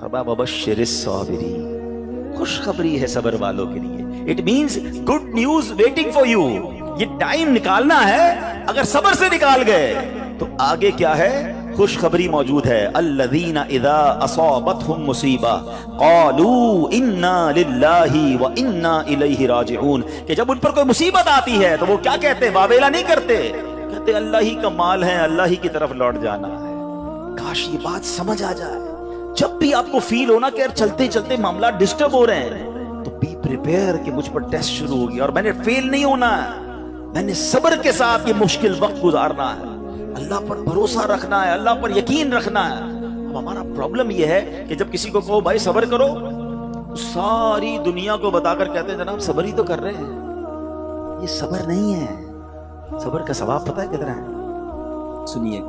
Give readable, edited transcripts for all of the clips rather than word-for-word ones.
वबश्शिरिस साबिरीन, खुशखबरी है सबर वालों के लिए। It means good news waiting for you. ये टाइम निकालना है, अगर सबर से निकाल गए तो आगे क्या है, खुशखबरी मौजूद है। अल्लज़ीना इज़ा असाबतहुम मुसीबा क़ालू इन्ना लिल्लाहि व इन्ना इलैहि राजिऊन, कि जब उन पर कोई मुसीबत आती है तो वो क्या कहते हैं, वावेला नहीं करते, कहते अल्लाह ही का माल है, अल्लाह ही की तरफ लौट जाना है। काश ये बात समझ आ जाए। जब भी आपको फील होना कि यार चलते चलते मामला डिस्टर्ब हो रहे हैं, तो बी प्रिपेयर कि मुझ पर टेस्ट शुरू हो गया और मैंने फेल नहीं होना है, मैंने सब्र के साथ ये मुश्किल वक्त गुजारना है, अल्लाह पर भरोसा रखना है, अल्लाह पर यकीन रखना है। अब हमारा प्रॉब्लम ये है कि जब किसी को कहो भाई सब्र करो, तो सारी दुनिया को बताकर कहते हैं जनाब सब्र ही तो कर रहे हैं। ये सब्र नहीं है। सब्र का सवाब पता है कितना है? सुनिए,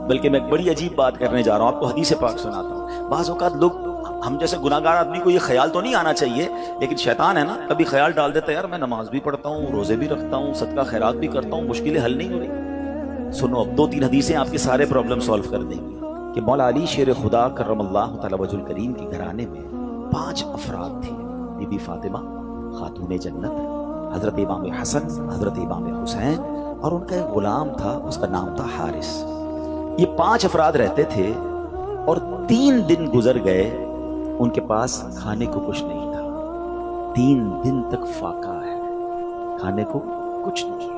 बल्कि मैं एक बड़ी अजीब बात करने जा रहा हूं, आपको हदीस पाक सुनाता हूं। बाज़ औक़ात लोग, हम जैसे गुनाहगार आदमी को ये ख्याल तो नहीं आना चाहिए, लेकिन शैतान है ना, कभी ख्याल डाल देता है यार मैं नमाज भी पढ़ता हूँ, रोजे भी रखता हूँ, सदका खैरात भी करता हूँ, मुश्किलें हल नहीं हो रही। सुनो, अब 2-3 हदीसें आपके सारे प्रॉब्लम सॉल्व कर देंगी। कि मौला अली शेर खुदा करमल्लाहु तआला वजहुल करीम के घराने में 5 अफराद थे। बीबी फातिमा खातूने जन्नत, हजरत इमाम हसन, हजरत इमाम हुसैन, और उनका एक गुलाम था, उसका नाम था हारिस। ये 5 अफराद रहते थे और 3 दिन गुजर गए, उनके पास खाने को कुछ नहीं था। 3 दिन तक फाका है, खाने को कुछ नहीं है।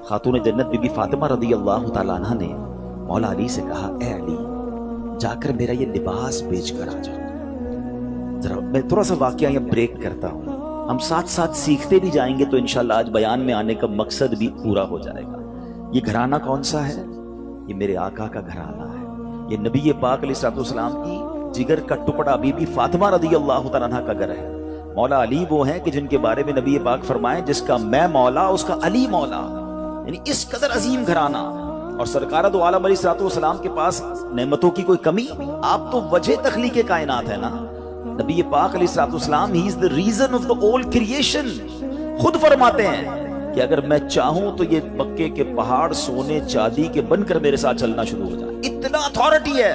खातून जन्नत बीबी फातिमा रदी अल्लाह तआला अन्हा ने मौला अली से कहा, ए अली जाकर मेरा ये लिबास बेच कर आ जाओ। जरा मैं थोड़ा सा वाकया यहाँ ब्रेक करता हूँ, हम साथ साथ सीखते भी जाएंगे तो इंशाल्लाह आज बयान में आने का मकसद भी पूरा हो जाएगा। ये घराना कौन सा है? ये मेरे आका का घराना है। ये नबी पाक अलैहिस्सलाम की जिगर का टुकड़ा बीबी फातिमा रदी अल्लाह तआला अन्हा का घर है। मौला अली वो हैं कि जिनके बारे में नबी पाक फरमाए, जिसका मैं मौला उसका अली मौला, यानी इस कदर अजीम घराना। और सरकार दो आलम अलैहिस्सलाम के पास नेमतों की कोई कमी? आप तो वजह तख्लीक कायनात है ना। नबी पाक अलैहिस्सलाम, he is the reason of the all creation. खुद फरमाते हैं कि अगर मैं चाहूं तो ये मक्के के पहाड़ सोने चांदी के बनकर मेरे साथ चलना शुरू हो जाए, इतना अथॉरिटी है।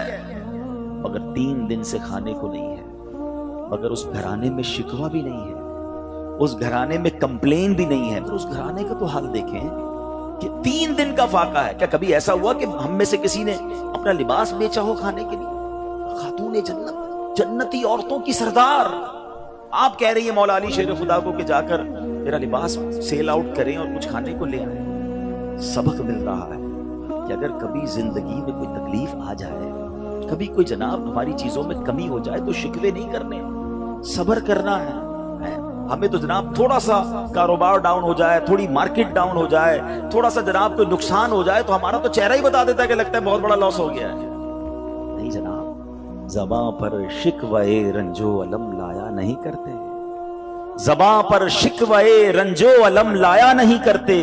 मगर 3 दिन से खाने को नहीं है, मगर उस घराने में शिकवा भी नहीं है, उस घराने में कंप्लेन भी नहीं है। उस घराने का तो हाल देखें कि 3 दिन का फाका है। क्या कभी ऐसा हुआ कि हम में से किसी ने अपना लिबास बेचा हो खाने के लिए? खातूने जन्नत, जन्नती औरतों की सरदार, आप कह रही है मौला अली शेर खुदा को कि जाकर मेरा लिबास सेल आउट करें और कुछ खाने को ले आए। सबक मिल रहा है कि अगर कभी जिंदगी में कोई तकलीफ आ जाए, कभी कोई जनाब हमारी चीजों में कमी हो जाए, तो शिकवे नहीं करने, सब्र करना है। हमें तो जनाब थोड़ा सा कारोबार डाउन हो जाए, थोड़ी मार्केट डाउन हो जाए, थोड़ा सा जनाब कोई नुकसान हो जाए, तो हमारा तो चेहरा ही बता देता है कि लगता है बहुत बड़ा लॉस हो गया है। नहीं जनाब, ज़बां पर शिकवे रंजो अलम लाया नहीं करते, ज़बां पर शिकवे रंजो अलम लाया नहीं करते,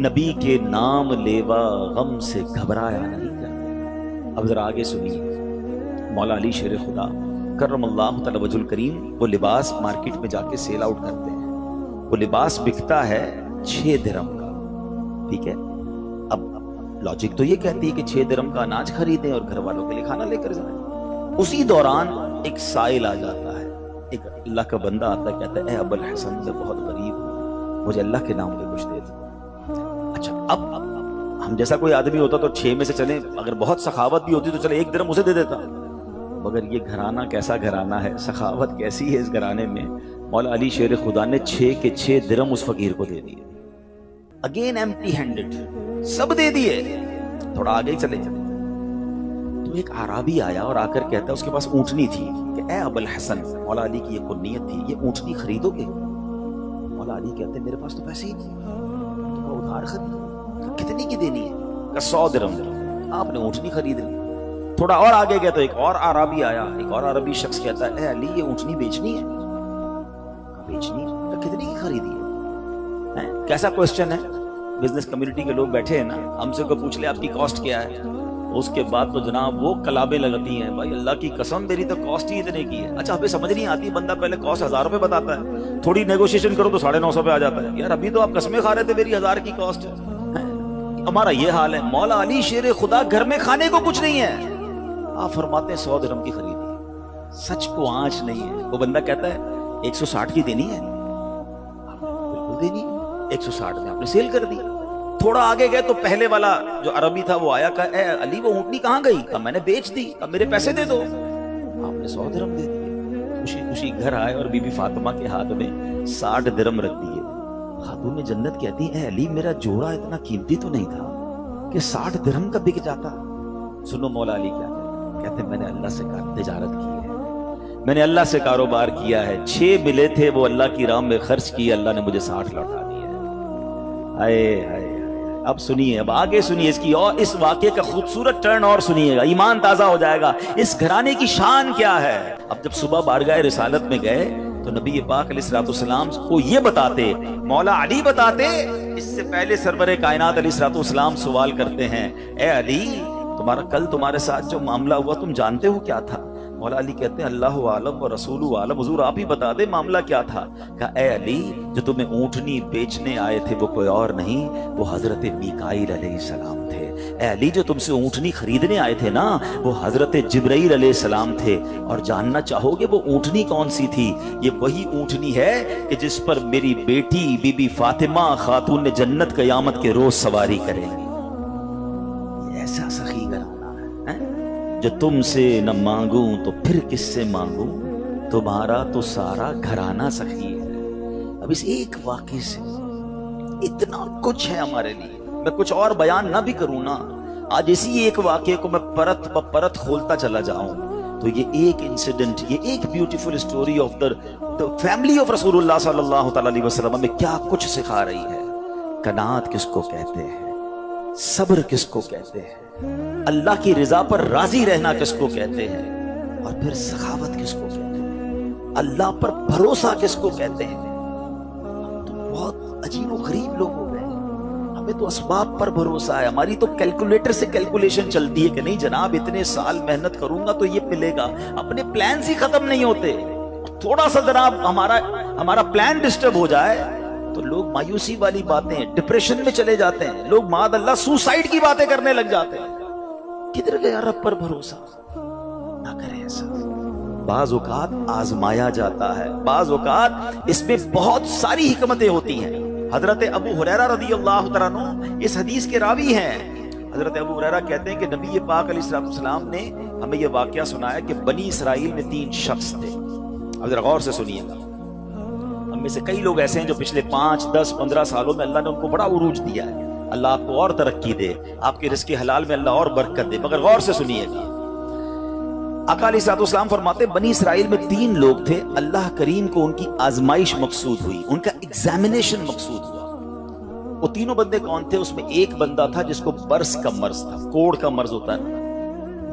नबी के नाम लेवा गम से घबराया नहीं करते। अब जरा आगे सुनिए, मौला अली शेर खुदा करमल्लाहु तआला वजहुल करीम वो लिबास मार्केट में जाके सेल आउट करते हैं। वो लिबास बिकता है 6 दिरहम का, ठीक है। अब लॉजिक तो ये कहती है कि 6 दिरहम का अनाज खरीदें और घर वालों के लिए खाना लेकर जाएं। उसी दौरान एक साइल आ जाता है, एक अल्लाह का बंदा आता है, कहता है ए अबुल हसन, मैं बहुत गरीब हूँ, मुझे अल्लाह के नाम पे कुछ दे दो। अच्छा, अब हम जैसा कोई आदमी होता तो 6 में से चले, अगर बहुत सखावत भी होती तो चले 1 दिरहम उसे दे देता। मगर ये घराना कैसा घराना है, सखावत कैसी है इस घराने में। मौला अली शेर खुदा ने 6 के 6 दिरहम उस फकीर को दे दिए, अगेन एम्प्टी हैंडेड, सब दे दिए। थोड़ा आगे चले तो एक आराबी आया और आकर कहता है, उसके पास ऊंटनी थी, कि ए अबुल हसन, मौला अली की ये कुन्नियत थी, ये ऊंटनी खरीदोगे? मौला अली कहते हैं मेरे पास तो पैसे ही नहीं, तो उधार खरीदो। कितनी की देनी है? 100 दिरहम। आपने ऊंटनी खरीद ली। थोड़ा और आगे गया तो एक और अरबी आया, एक और अरबी शख्स कहता है ए अली, ये ऊंटनी बेचनी है? बेचनी है? तो कितनी की खरीदी है? कैसा क्वेश्चन है। बिजनेस कम्युनिटी के लोग बैठे हैं ना, हमसे को पूछ ले आपकी कॉस्ट क्या है, उसके बाद तो जनाब वो कलाबे लगती हैं, भाई अल्लाह की कसम मेरी तो कॉस्ट ही इतने की है। अच्छा, हमें समझ नहीं आती, बंदा पहले कॉस्ट 1000 रुपए बताता है, थोड़ी नेगोशिएशन करो तो 950 पे आ जाता है। यार अभी तो आप कसमें खा रहे थे मेरी 1000 की कॉस्ट है। हमारा ये हाल है। मौला अली शेर खुदा घर में खाने को कुछ नहीं है, आप फरमाते हैं 100 दिरहम की खरीदी। सच को आंच नहीं है। वो बंदा कहता है 160 की देनी है, बिल्कुल देनी है, 160 में आपने सेल कर दी। थोड़ा आगे गए तो पहले वाला जो अरबी था वो आया, कहा ए अली वो ऊँटनी कहाँ गई? कहा मैंने बेच दी, अब मेरे पैसे दे दो। आपने 100 दिरहम दे दिए। खुशी खुशी घर आए और बीबी फातिमा के हाथ में 60 दिरहम रख दिए। खातून जन्नत कहती है अली मेरा जोड़ा इतना कीमती तो नहीं था कि 60 दिरहम का बिक जाता। सुनो मौला अली क्या कहते हैं, मैंने अल्लाह से तिजारत की है, मैंने अल्लाह से कारोबार किया है, 6 मिले थे वो अल्लाह की राह में खर्च किए, अल्लाह ने मुझे 60 लौटा दिया है। हाय हाय। अब सुनिए, अब आगे सुनिए इसकी, और इस वाक़े का खूबसूरत टर्न और सुनिएगा, ईमान ताजा हो जाएगा। इस घराने की शान क्या है। अब जब सुबह बारगाह रिसालत में गए तो नबी पाक अलैहिस्सलाम को ये बताते, मौला अली बताते, इससे पहले सरवरे कायनात अलैहिस्सलाम सवाल करते हैं, ए अली तुम्हारा कल तुम्हारे साथ जो मामला हुआ तुम जानते हो क्या था? मौला अली कहते हैं अल्लाह आलम व रसूलु आलम, हुजूर आप ही बता दे मामला क्या था। कहा ए अली जो तुम्हें ऊँटनी बेचने आए थे वो कोई और नहीं, वो हजरत मीकाईल अलैहिस्सलाम थे। ए अली जो तुमसे ऊँटनी खरीदने आए थे ना, वो हजरत जिब्राईल अलैहिस्सलाम थे। और जानना चाहोगे वो ऊँटनी कौन सी थी? ये वही ऊँटनी है कि जिस पर मेरी बेटी बीबी फातिमा खातून जन्नत क़यामत के रोज सवारी करेंगी। ऐसा सखी घराना है जो तुमसे न मांगूं तो फिर किससे मांगूं, तुम्हारा तो सारा घराना सखी है। अब इस एक वाक़े से इतना कुछ है हमारे लिए, मैं कुछ और बयान ना भी करूं ना, आज इसी एक वाक़े को मैं परत ब परत खोलता चला जाऊं तो ये एक इंसिडेंट, ये एक beautiful story of the family of रसूलुल्लाह सल्लल्लाहु अलैहि वसल्लम में क्या कुछ सिखा रही है। कनात किसको कहते हैं, सब्र किसको कहते हैं, अल्लाह की रिजा पर राजी रहना किसको कहते हैं, और फिर सखावत किसको कहते हैं, अल्लाह पर भरोसा किसको कहते हैं। हम तो बहुत अजीब गरीब लोग हो गए, हमें तो असबाब पर भरोसा है, हमारी तो कैलकुलेटर से कैलकुलेशन चलती है कि नहीं जनाब इतने साल मेहनत करूंगा तो ये मिलेगा। अपने प्लान ही खत्म नहीं होते, थोड़ा सा जनाब हमारा प्लान डिस्टर्ब हो जाए तो लोग मायूसी वाली बातें, डिप्रेशन में चले जाते हैं, लोग माद अल्लाह सुसाइड की बातें करने लग जाते हैं। किधर गया रब पर भरोसा? ना करें ऐसा। बाज औकात आजमाया जाता है, बाज औकात इसमें बहुत सारी हिकमतें होती हैं। हजरत अबू हुरैरा रज़ियल्लाहु तआला अन्हु इस हदीस के रावी हैं। हजरत अबू हुरैरा कहते हैं कि नबी पाक अलैहिस्सलाम ने हमें यह वाकया सुनाया कि बनी इसराइल में 3 शख्स थे। अब जरा गौर से सुनिएगा, में से कई लोग ऐसे हैं जो पिछले 5, 10, 15 सालों में अल्लाह ने उनको बड़ा उरूज दिया है। अल्लाह आपको और तरक्की दे, आपके रिज़्क़ हलाल में अल्लाह और बरकत दे, मगर गौर से सुनिएगा। आका अलैहिस्सलाम फरमाते बनी इसराइल में 3 लोग थे, अल्लाह करीम को उनकी आजमाइश मकसूद हुई, उनका एग्जामिनेशन मकसूद हुआ। वो तीनों बंदे कौन थे? उसमें एक बंदा था जिसको बर्स का मर्ज था, कोढ़ का मर्ज होता है।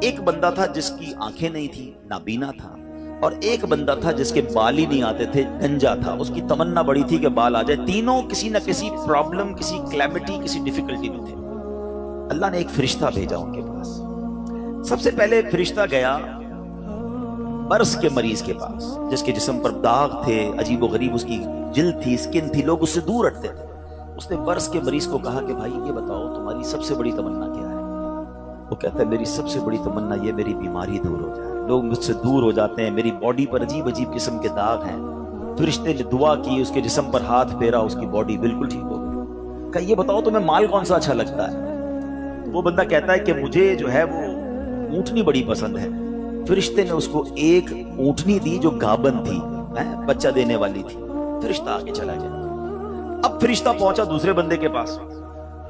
एक बंदा था जिसकी आंखें नहीं थी, नाबीना था। और एक बंदा था जिसके बाल ही नहीं आते थे, गंजा था, उसकी तमन्ना बड़ी थी कि बाल आ जाए। तीनों किसी न किसी प्रॉब्लम, किसी क्लैमिटी, किसी डिफिकल्टी में थे। अल्लाह ने एक फरिश्ता भेजा उनके पास। सबसे पहले फरिश्ता गया बर्स के मरीज के पास, जिसके जिस्म पर दाग थे, अजीब व गरीब उसकी जिल्द थी, स्किन थी, लोग उससे दूर हटते थे। उसने बर्स के मरीज को कहा कि भाई ये बताओ तुम्हारी सबसे बड़ी तमन्ना क्या है? वो कहता है मेरी सबसे बड़ी तमन्ना ये मेरी बीमारी दूर हो जाए, लोग मुझसे दूर हो जाते हैं, मेरी बॉडी पर अजीब अजीब किस्म के दाग हैं। फरिश्ते ने दुआ की, उसके जिस्म पर हाथ फेरा, उसकी बॉडी बिल्कुल ठीक हो गई। कहा ये बताओ तुम्हें माल कौन सा अच्छा लगता है? तो वो बंदा कहता है कि मुझे जो है वो ऊँटनी बड़ी पसंद है। फरिश्ते ने उसको एक ऊँटनी दी जो गाबन थी, बच्चा देने वाली थी। फरिश्ता आगे चला गया। अब फरिश्ता पहुंचा दूसरे बंदे के पास,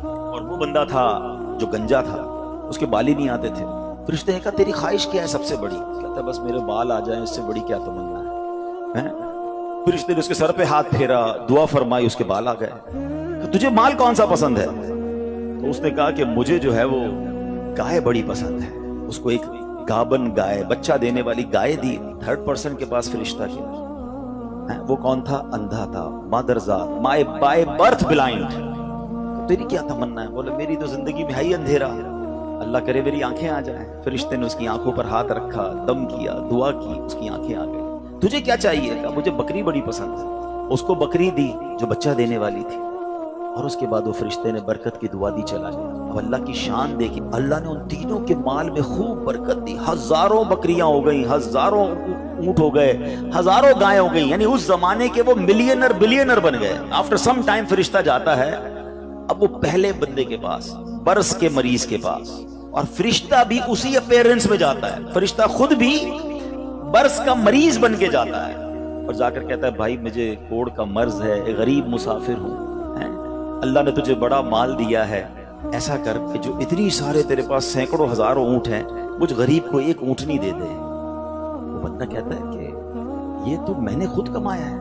और वो बंदा था जो गंजा था, उसके बाल ही नहीं आते थे। फरिश्ते ने कहा तेरी ख्वाहिश क्या है सबसे बड़ी? कहता बस मेरे बाल आ जाएं, इससे बड़ी क्या तमन्ना है? फरिश्ते ने उसके सर पे हाथ फेरा, दुआ फरमाई, उसके बाल आ गए। तुझे माल कौन सा पसंद है? तो उसने कहा कि मुझे जो है वो गाय बड़ी पसंद है। उसको एक गाबन गाय, बच्चा देने वाली गाय दी। 3rd पर्सन के पास फरिश्ता गया। वो कौन था? अंधा था, मादरजात, माय बाय बर्थ ब्लाइंड। तेरी क्या तमन्ना है? बोले मेरी तो जिंदगी में है ही अंधेरा, अल्लाह करे मेरी आंखें आ जाएं। फरिश्ते ने उसकी आंखों पर हाथ रखा, दम किया, दुआ की, उसकी आंखें आ गई। तुझे क्या चाहिए? कहा मुझे बकरी बड़ी पसंद है। उसको बकरी दी जो बच्चा देने वाली थी। اور اس کے بعد وہ فرشتے نے برکت کی دعا دی، چلا گیا۔ اب اللہ کی شان دیکھی، اللہ نے ان تینوں کے مال میں خوب برکت دی، ہزاروں بکریاں ہو گئی، ہزاروں اونٹ ہو گئے، ہزاروں گائیں ہو گئی، یعنی اس زمانے کے وہ ملینر بلینر بن گئے۔ آفٹر سم ٹائم فرشتہ جاتا ہے اب وہ پہلے بندے کے پاس، برس کے مریض کے پاس، اور فرشتہ بھی اسی اپیرنس میں جاتا ہے، فرشتہ خود بھی برس کا مریض بن کے جاتا ہے اور جا کر کہتا ہے بھائی مجھے کوڑ کا مرض ہے، ایک غریب مسافر ہوں، اللہ نے تجھے بڑا مال دیا ہے، ایسا کر کہ جو اتنی سارے تیرے پاس سینکڑوں ہزاروں اونٹ ہیں، مجھ غریب کو ایک اونٹنی دے دے۔ وہ بندہ کہتا ہے کہ یہ تو میں نے خود کمایا ہے،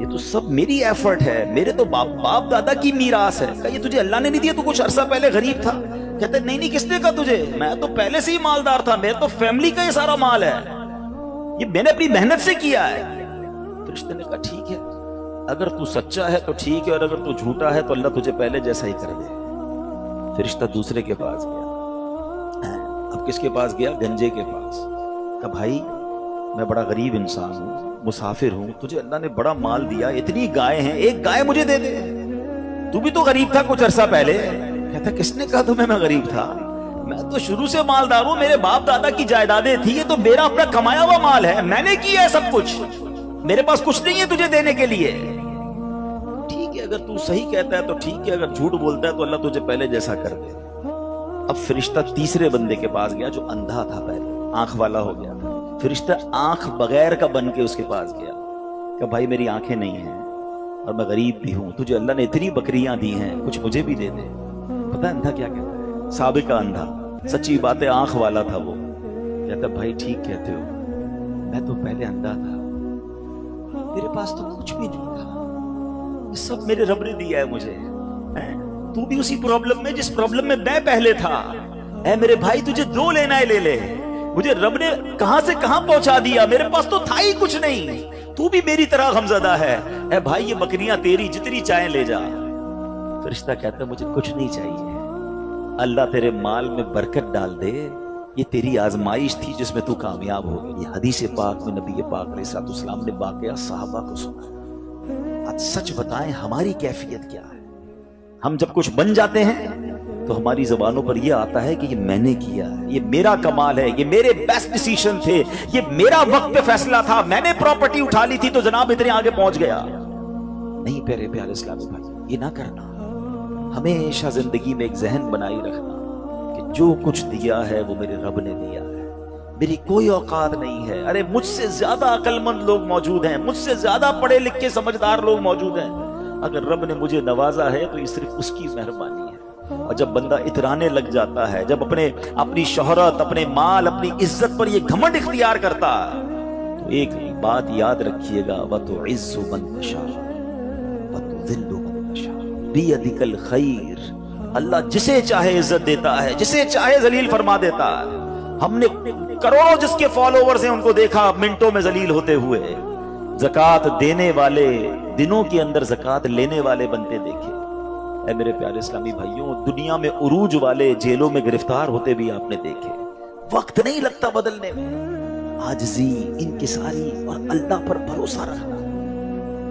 یہ تو سب میری ایفرٹ ہے، میرے تو باپ دادا کی میراث ہے۔ کہ یہ تجھے اللہ نے نہیں دیا، تو کچھ عرصہ پہلے غریب تھا؟ کہتا ہے نہیں کس نے کہا تجھے، میں تو پہلے سے ہی مالدار تھا، میرے تو فیملی کا یہ سارا مال ہے، یہ میں نے اپنی محنت سے کیا ہے۔ فرشتے نے کہا ٹھیک ہے، اگر تو سچا ہے تو ٹھیک ہے، اور اگر تو جھوٹا ہے تو اللہ تجھے پہلے جیسا ہی کر دے۔ فرشتہ دوسرے کے پاس گیا، اب کس کے پاس گیا؟ گنجے کے پاس۔ کہا بھائی میں بڑا غریب انسان ہوں، مسافر ہوں، تجھے اللہ نے بڑا مال دیا، اتنی گائے ہیں، ایک گائے مجھے دے دے، تو بھی تو غریب تھا کچھ عرصہ پہلے۔ کہتا کس نے کہا تمہیں میں غریب تھا، میں تو شروع سے مالدار ہوں، میرے باپ دادا کی جائیدادیں تھی، یہ تو میرا اپنا کمایا ہوا مال ہے، میں نے کیا ہے سب کچھ، میرے پاس کچھ نہیں ہے تجھے دینے کے لیے۔ ٹھیک ہے اگر تو صحیح کہتا ہے تو ٹھیک ہے، اگر جھوٹ بولتا ہے تو اللہ تجھے پہلے جیسا کر دے۔ اب فرشتہ تیسرے بندے کے پاس گیا جو اندھا تھا، پہلے آنکھ والا ہو گیا تھا، فرشتہ آنکھ بغیر کا بن کے اس کے پاس گیا کہ بھائی میری آنکھیں نہیں ہیں اور میں غریب بھی ہوں، تجھے اللہ نے اتنی بکریاں دی ہیں، کچھ مجھے بھی دے دے۔ پتہ ہے اندھا کیا کہتا ہے؟ سابقہ اندھا، سچی بات ہے، آنکھ والا تھا وہ، کہتا بھائی ٹھیک کہتے ہو، میں تو پہلے اندھا تھا، میرے پاس تو کچھ بھی نہیں تھا، سب میرے رب نے دیا ہے مجھے، تو بھی اسی پرابلم میں جس پرابلم میں میں پہلے تھا، اے میرے بھائی تجھے جو لینا ہے لے لے، مجھے رب نے کہاں سے کہاں پہنچا دیا، میرے پاس تو تھا ہی کچھ نہیں، تو بھی میری طرح غمزدہ ہے، اے بھائی یہ بکریاں تیری، جتنی چاہیں لے جا۔ فرشتہ کہتا ہے مجھے کچھ نہیں چاہیے، اللہ تیرے مال میں برکت ڈال دے، یہ تیری آزمائش تھی جس میں تو کامیاب ہو گئی۔ یہ حدیث پاک میں نبی پاک علیہ الصلوۃ والسلام نے واقعہ صحابہ کو سنا۔ آج سچ بتائیں ہماری کیفیت کیا ہے؟ ہم جب کچھ بن جاتے ہیں تو ہماری زبانوں پر یہ آتا ہے کہ یہ میں نے کیا ہے، یہ میرا کمال ہے، یہ میرے بیسٹ ڈیسیشن تھے، یہ میرا وقت پہ فیصلہ تھا، میں نے پراپرٹی اٹھا لی تھی تو جناب اتنے آگے پہنچ گیا۔ نہیں پیارے پیارے اسلامی بھائی، یہ نہ کرنا۔ ہمیشہ زندگی میں ایک ذہن بنائی رکھنا کہ جو کچھ دیا ہے وہ میرے رب نے دیا ہے، میری کوئی اوقات نہیں ہے۔ ارے مجھ سے زیادہ عقل مند لوگ موجود ہیں، مجھ سے زیادہ پڑھے لکھے سمجھدار لوگ موجود ہیں، اگر رب نے مجھے نوازا ہے تو یہ صرف اس کی مہربانی ہے۔ اور جب بندہ اترانے لگ جاتا ہے، جب اپنی شہرت، اپنے مال، اپنی عزت پر یہ گھمنڈ اختیار کرتا ہے، تو ایک بات یاد رکھیے گا، وَتُعِزُّ مَن تَشَاءُ وَتُذِلُّ مَن تَشَاءُ بِيَدِكَ الْخَيْرُ۔ اللہ جسے چاہے عزت دیتا ہے، جسے چاہے ذلیل فرما دیتا ہے۔ ہم نے کروڑوں جس کے فالوورز ہیں ان کو دیکھا منٹوں میں ذلیل ہوتے ہوئے، زکوٰۃ دینے والے دنوں کے اندر زکوٰۃ لینے والے بنتے دیکھے۔ اے میرے پیارے اسلامی بھائیوں، دنیا میں عروج والے جیلوں میں گرفتار ہوتے بھی آپ نے دیکھے، وقت نہیں لگتا بدلنے میں۔ عاجزی، انکساری اور اللہ پر بھروسہ رکھنا۔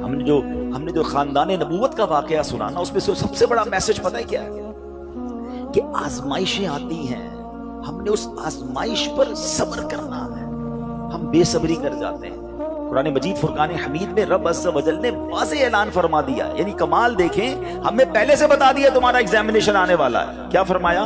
ہم نے جو خاندان نبوت کا واقعہ سنا نا، اس میں سے سب سے بڑا میسج پتہ ہے کیا ہے؟ کہ آزمائشیں آتی ہیں، ہم نے اس آزمائش پر صبر کرنا ہے۔ ہم بے صبری کر جاتے ہیں۔ قرآن مجید فرقان حمید میں رب عز و جل نے واضح اعلان فرما دیا، یعنی کمال دیکھیں، ہمیں پہلے سے بتا دیا تمہارا ایگزامینیشن آنے والا ہے۔ کیا فرمایا؟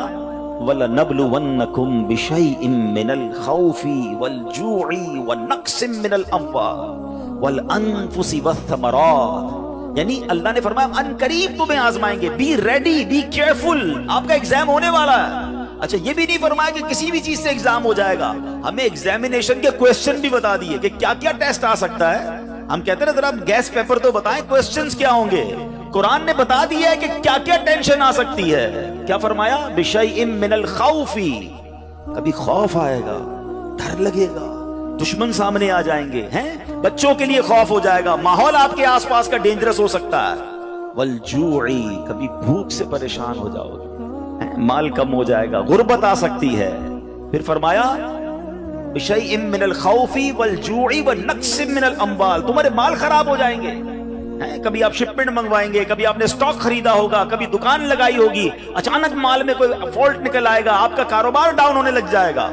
وَلَنَبْلُوَنَّكُمْ بِشَيْءٍ مِّنَ الْخَوْفِ وَالْجُوعِ وَنَقْصٍ مِّنَ الْأَمْوَالِ وَالْأَنفُسِ وَالثَّمَرَاتِ، یعنی اللہ نے فرمایا ان قریب تمہیں آزمائیں گے، بی ریڈی، بی کیئرفل، آپ کا ایگزام ہونے والا ہے۔ اچھا یہ بھی نہیں فرمایا کہ کسی بھی چیز سے ایگزام ہو جائے گا، ہمیں ایگزامینیشن کے کویسچن بھی بتا دیے کہ کیا کیا ٹیسٹ آ سکتا ہے۔ ہم کہتے ہیں ذرا گیس پیپر تو بتائیں، کویسچنز کیا ہوں گے؟ قرآن نے بتا دیا ہے کہ کیا کیا ٹینشن آ سکتی ہے۔ کیا فرمایا؟ بِشَيْءٍ مِّنَ الْخَوْفِ، کبھی خوف آئے گا، ڈر لگے گا، دشمن سامنے آ جائیں گے، ہیں بچوں کے لیے خوف ہو جائے گا، ماحول آپ کے آس پاس کا ڈینجرس ہو سکتا ہے۔ وَالْجُوعِ، کبھی بھوک سے پریشان ہو جاؤ گے، مال کم ہو جائے گا، غربت آ سکتی ہے۔ پھر فرمایا بِشَيْءٍ مِّنَ الْخَوْفِ وَالْجُوعِ وَنَقْصٍ مِّنَ الْأَمْوَالِ، تمہارے مال خراب ہو جائیں گے، کبھی آپ شپمنٹ منگوائیں گے, کبھی آپ نے اسٹاک خریدا ہوگا, کبھی دکان لگائی ہوگی, اچانک مال میں کوئی فالٹ نکل آئے گا, آپ کا کاروبار ڈاؤن ہونے لگ جائے گا.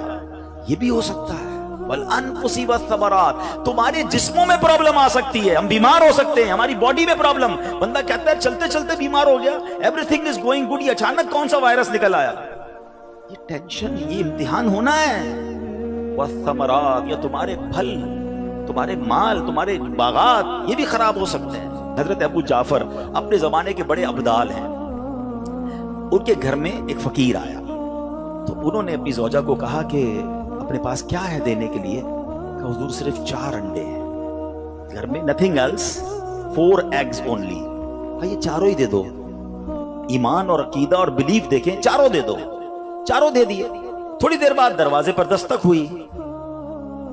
یہ بھی ہو سکتا ہے. والانفس والثمرات, تمہارے جسموں میں پرابلم آ سکتی ہے, ہم بیمار ہو سکتے ہیں, ہماری باڈی میں پرابلم. بندہ کہتا ہے چلتے چلتے بیمار ہو گیا, every thing is going good, یہ اچانک کون سا وائرس نکل آیا. یہ ٹینشن, یہ امتحان ہونا ہے. والثمرات, یا تمہارے پھل, تمہارے مال, تمہارے باغات, یہ بھی خراب ہو سکتے ہیں. حضرت ابو جعفر اپنے زمانے کے بڑے ابدال ہیں. ان کے گھر میں ایک فقیر آیا, تو انہوں نے اپنی زوجہ کو کہا کہ اپنے پاس کیا ہے دینے کے لیے. کہ حضور صرف 4 انڈے ہیں گھر میں, nothing else, 4 eggs only. یہ چاروں ہی دے دو. ایمان اور عقیدہ اور بلیف دیکھیں, چاروں دے دو. چاروں دے دیے. تھوڑی دیر بعد دروازے پر دستک ہوئی,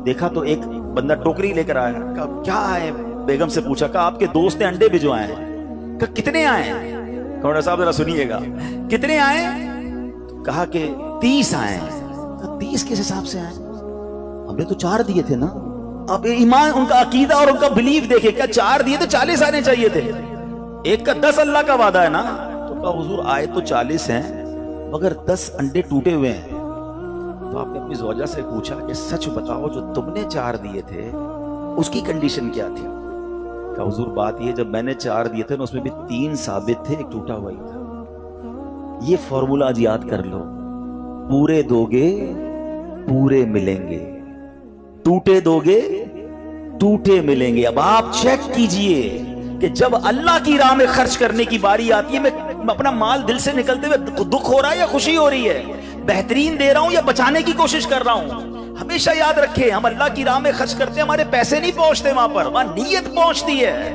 دیکھا تو ایک بندہ ٹوکری لے کر آیا. کہا کیا ہے, بیگم سے پوچھا, کہا آپ کے دوست نے انڈے بھجوائے ہیں. کہا کتنے آئے ہیں؟ کہا صاحب ذرا سنیے گا, کتنے آئے؟ کہا کہ 30 آئے ہیں. 30 کس حساب سے آئے؟ ہم نے تو 4 دیے تھے نا. اب ایمان, ان کا عقیدہ اور ان کا بلیف دیکھے, کیا 4 دیے تو 40 آنے چاہیے تھے. ایک کا 10 اللہ کا وعدہ ہے نا. تو کہا حضور آئے تو 40 ہیں, مگر 10 انڈے ٹوٹے ہوئے ہیں. تو آپ نے اپنی زوجہ سے پوچھا کہ سچ بتاؤ, جو تم نے 4 دیے تھے اس کی کنڈیشن کیا تھی؟ کہ حضور بات یہ, جب میں نے 4 دیے تھے نا, اس میں بھی 3 ثابت تھے, ایک ٹوٹا ہوا ہی تھا. یہ فارمولا آج یاد کر لو, پورے دو گے پورے ملیں گے, ٹوٹے دو گے ٹوٹے ملیں گے. اب آپ چیک کیجئے کہ جب اللہ کی راہ میں خرچ کرنے کی باری آتی ہے, میں اپنا مال دل سے نکلتے ہوئے دکھ ہو رہا ہے یا خوشی ہو رہی ہے, بہترین دے رہا ہوں یا بچانے کی کوشش کر رہا ہوں. ہمیشہ یاد رکھیں, ہم اللہ کی راہ میں خرچ کرتے ہیں, ہمارے پیسے نہیں پہنچتے وہاں پر, وہاں نیت پہنچتی ہے.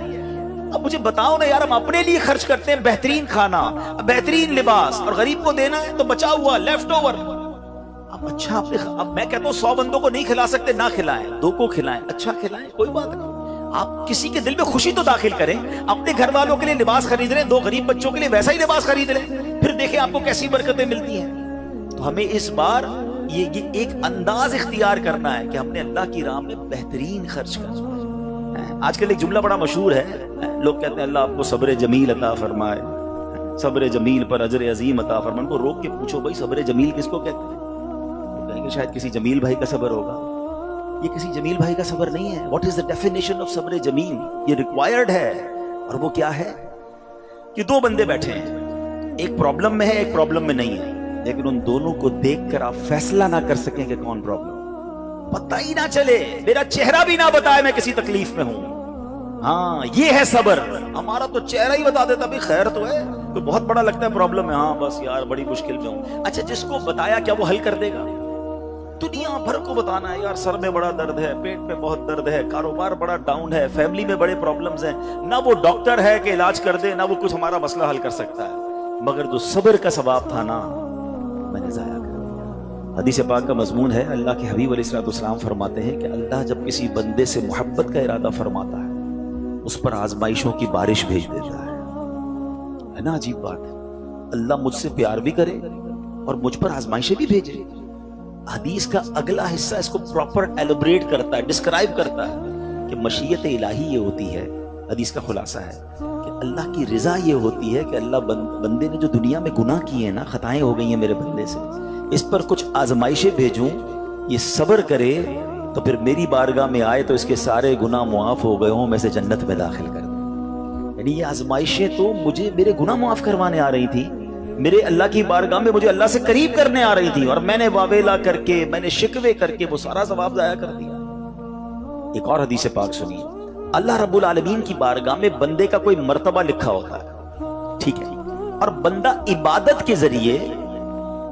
اب مجھے بتاؤ نا یار, ہم اپنے لیے خرچ کرتے ہیں بہترین کھانا, بہترین لباس, اور غریب کو دینا ہے تو بچا ہوا لیفٹ اوور. اب اچھا, اب میں کہتا ہوں 100 بندوں کو نہیں کھلا سکتے, نہ کھلائیں, 2 کو کھلائیں, اچھا کھلائیں, کوئی بات نہیں. آپ کسی کے دل میں خوشی تو داخل کریں. اپنے گھر والوں کے لیے لباس خرید لیں, 2 غریب بچوں کے لیے ویسا ہی لباس خرید لیں, پھر دیکھیں آپ کو کیسی برکتیں ملتی ہیں. تو ہمیں اس بار یہ ایک انداز اختیار کرنا ہے کہ ہم نے اللہ کی راہ میں بہترین خرچ کرنا. آج کل ایک جملہ بڑا مشہور ہے, لوگ کہتے ہیں اللہ آپ کو صبر جمیل عطا فرمائے, صبر جمیل پر اجر عظیم عطا فرمائے. ان کو روک کے پوچھو بھائی صبر جمیل کس کو کہتے ہیں؟ تو کہیں گے شاید کسی جمیل بھائی کا صبر ہوگا. یہ کسی جمیل بھائی کا صبر نہیں ہے. What is the definition of صبر جمیل؟ یہ ریکوائرڈ ہے. اور وہ کیا ہے کہ 2 بندے بیٹھے ہیں, ایک پرابلم میں ہے, ایک پرابلم میں نہیں ہے, لیکن ان دونوں کو دیکھ کر آپ فیصلہ نہ کر سکیں کہ کون پرابلم, پتہ ہی نہ چلے, میرا چہرہ بھی نہ بتائے میں کسی تکلیف میں ہوں. ہاں یہ ہے صبر. ہمارا تو چہرہ ہی بتا دیتا بھی خیر تو ہے, کوئی بہت بڑا لگتا ہے پرابلم ہے, ہاں بس یار بڑی مشکل میں ہوں. اچھا جس کو بتایا کیا وہ حل کر دے گا؟ دنیا بھر کو بتانا ہے یار سر میں بڑا درد ہے, پیٹ میں بہت درد ہے, کاروبار بڑا ڈاؤن ہے, فیملی میں بڑے پرابلمز ہیں. نہ وہ ڈاکٹر ہے کہ علاج کر دے, نہ وہ کچھ ہمارا مسئلہ حل کر سکتا ہے, مگر جو صبر کا ثواب تھا نا, میں نے ضائع کر دیا. حدیث پاک کا مضمون ہے, اللہ کے حبیب علیہ الصلوۃ والسلام فرماتے ہیں کہ اللہ جب کسی بندے سے محبت کا ارادہ فرماتا ہے, اس پر آزمائشوں کی بارش بھیج دیتا ہے نا. عجیب بات ہے, اللہ مجھ سے پیار بھی کرے اور مجھ پر آزمائشیں بھی بھیجے. حدیث کا اگلا حصہ اس کو پراپر ایلوبریٹ کرتا ہے, ڈسکرائب کرتا ہے کہ مشیت الہی یہ ہوتی ہے. حدیث کا خلاصہ ہے کہ اللہ کی رضا یہ ہوتی ہے کہ اللہ بندے نے جو دنیا میں گناہ کیے ہیں نا, خطائیں ہو گئی ہیں میرے بندے سے, اس پر کچھ آزمائشیں بھیجوں, یہ صبر کرے تو پھر میری بارگاہ میں آئے تو اس کے سارے گناہ معاف ہو گئے ہوں, میں سے جنت میں داخل کر دوں. یعنی یہ آزمائشیں تو مجھے میرے گناہ معاف کروانے آ رہی تھی, میرے اللہ کی بارگاہ میں مجھے اللہ سے قریب کرنے آ رہی تھی, اور میں نے واویلا کر کے, میں نے شکوے کر کے وہ سارا ثواب ضائع کر دیا. ایک اور حدیث پاک سنیے, اللہ رب العالمین کی بارگاہ میں بندے کا کوئی مرتبہ لکھا ہوتا ہے, ٹھیک ہے, اور بندہ عبادت کے ذریعے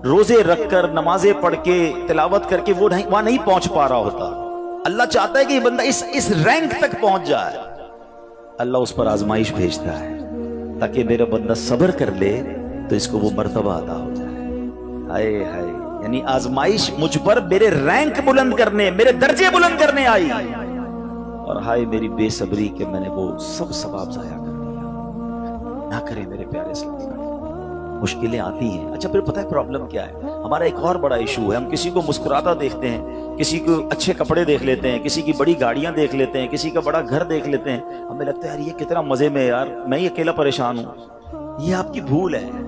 روزے رکھ کر, نمازیں پڑھ کے, تلاوت کر کے وہ وہاں نہیں پہنچ پا رہا ہوتا. اللہ چاہتا ہے کہ یہ بندہ اس رینک تک پہنچ جائے. اللہ اس پر آزمائش بھیجتا ہے تاکہ میرا بندہ صبر کر لے تو اس کو وہ مرتبہ عطا ہو جائے. ہائے ہائے, یعنی آزمائش مجھ پر میرے رینک بلند کرنے, میرے درجے بلند کرنے آئی, اور ہائے میری بے صبری کہ میں نے وہ سب ثواب ضائع کر دیا. نہ کرے میرے پیارے اسلام. मुश्किलें आती हैं। अच्छा फिर पता है प्रॉब्लम क्या है? हमारा एक और बड़ा इशू है, हम किसी को मुस्कुराता देखते हैं, किसी को अच्छे कपड़े देख लेते हैं, किसी की बड़ी गाड़ियां देख लेते हैं, किसी का बड़ा घर देख लेते हैं, हमें लगता है यार ये कितना मजे में है यार, मैं ही अकेला परेशान हूं। ये आपकी भूल है।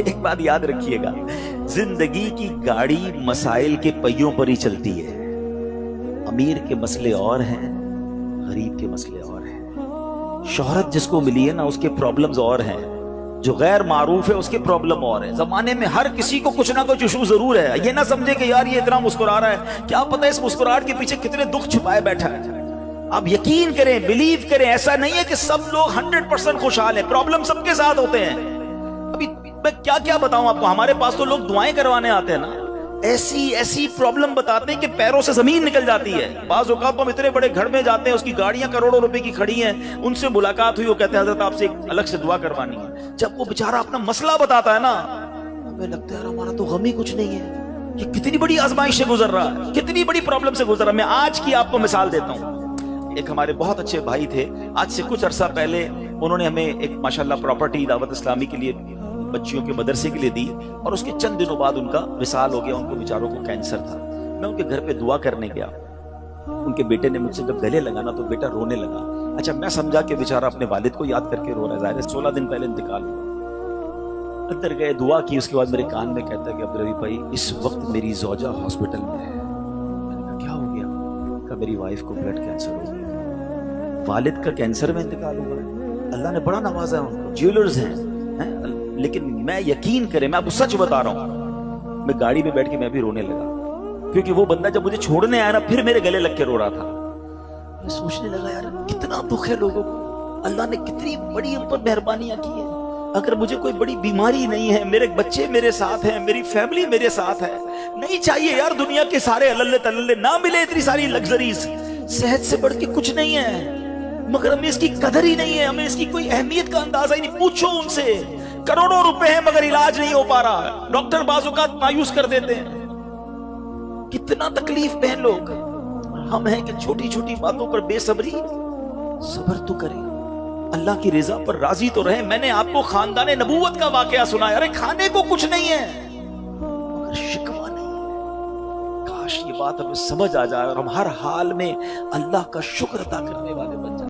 एक बात याद रखिएगा, जिंदगी की गाड़ी मसाइल के पहियों पर ही चलती है। अमीर के मसले और हैं, गरीब के मसले और हैं। शोहरत जिसको मिली है ना उसके प्रॉब्लम्स और हैं, जो गैर मारूफ है उसके प्रॉब्लम और है। जमाने में हर किसी को कुछ ना कुछ इशू जरूर है। ये ना समझे कि यार ये इतना मुस्कुरा रहा है, क्या पता इस मुस्कुराहट के पीछे कितने दुख छुपाए बैठा है। आप यकीन करें, बिलीव करें, ऐसा नहीं है कि सब लोग 100% खुशहाल हैं, प्रॉब्लम सबके साथ होते हैं। अभी मैं क्या क्या बताऊं आपको, हमारे पास तो लोग दुआएं करवाने आते हैं ना, ऐसी ऐसी प्रॉब्लम बताते हैं कि पैरों से जमीन निकल जाती है। बाज़ औक़ात तो हम इतने बड़े घर में जाते हैं, उसकी गाड़ियां करोड़ों रुपए की खड़ी हैं, उनसे मुलाकात हुई, वो कहते हैं हज़रत आपसे एक अलग से दुआ करवानी है। जब वो बेचारा अपना मसला बताता है ना, हमें लगता है यार हमारा तो गम ही कुछ नहीं है, ये कितनी बड़ी आजमाइश से गुजर रहा है, कितनी बड़ी प्रॉब्लम से गुजर रहा है। मैं आज की आपको मिसाल देता हूँ। एक हमारे बहुत अच्छे भाई थे, आज से कुछ अरसा पहले उन्होंने हमें एक माशाल्लाह प्रॉपर्टी दावत इस्लामी के लिए, बच्चियों के मदरसे के लिए दी, और उसके चंद दिनों बाद उनका विसाल हो गया। उनको बेचारों को कैंसर था। मैं उनके घर पे दुआ करने गया, उनके बेटे ने मुझसे जब गले लगाना तो बेटा रोने लगा। अच्छा मैं समझा कि बेचारा अपने वालिद को याद करके रो रहा है, जाहिर है 16 दिन पहले इंतकाल हुआ। अंदर गए, दुआ की, उसके बाद मेरे कान में कहता है कि अब्दुल रहीफ भाई इस वक्त मेरी ज़ौजा हॉस्पिटल में है। मैंने कहा क्या हो गया? कहा मेरी वाइफ को ब्लड कैंसर हो गया। वालिद का कैंसर में इंतकाल हुआ है, अल्लाह ने बड़ा नवाजा है उनको, ज्वेलर्स हैं। लेकिन मैं यकीन करें, मैं आपको सच बता रहा हूं, मैं गाड़ी में बैठ के मैं भी रोने लगा, क्योंकि वो बंदा जब मुझे छोड़ने आया ना फिर मेरे गले लग के रो रहा था। मैं सोचने लगा यार कितना दुख है लोगों को, अल्लाह ने कितनी बड़ी उन पर मेहरबानियां की है। अगर मुझे कोई बड़ी बीमारी नहीं है, मेरे बच्चे मेरे साथ हैं, मेरी फैमिली मेरे साथ है, नहीं चाहिए यार दुनिया के सारे अल्ले तल्ले, ना मिले इतनी सारी लग्जरीज, सेहत से बढ़ के कुछ नहीं है, मगर हमें इसकी कदर ही नहीं है, हमें इसकी कोई अहमियत का अंदाजा ही नहीं। पूछो उनसे, करोड़ों रुपए हैं मगर इलाज नहीं हो पा रहा, डॉक्टर बाज़ औक़ात मायूस कर देते हैं। कितना तकलीफ में हैं लोग, हम हैं कि छोटी छोटी बातों पर बेसब्री। सब्र तो करें, अल्लाह की रजा पर राजी तो रहे। मैंने आपको खानदाने नबूवत का वाकया सुनाया, अरे खाने को कुछ नहीं है मगर शिकवा नहीं है। काश ये बात हमें समझ आ जाए और हम हर हाल में अल्लाह का शुक्र अदा करने वाले बन जाए।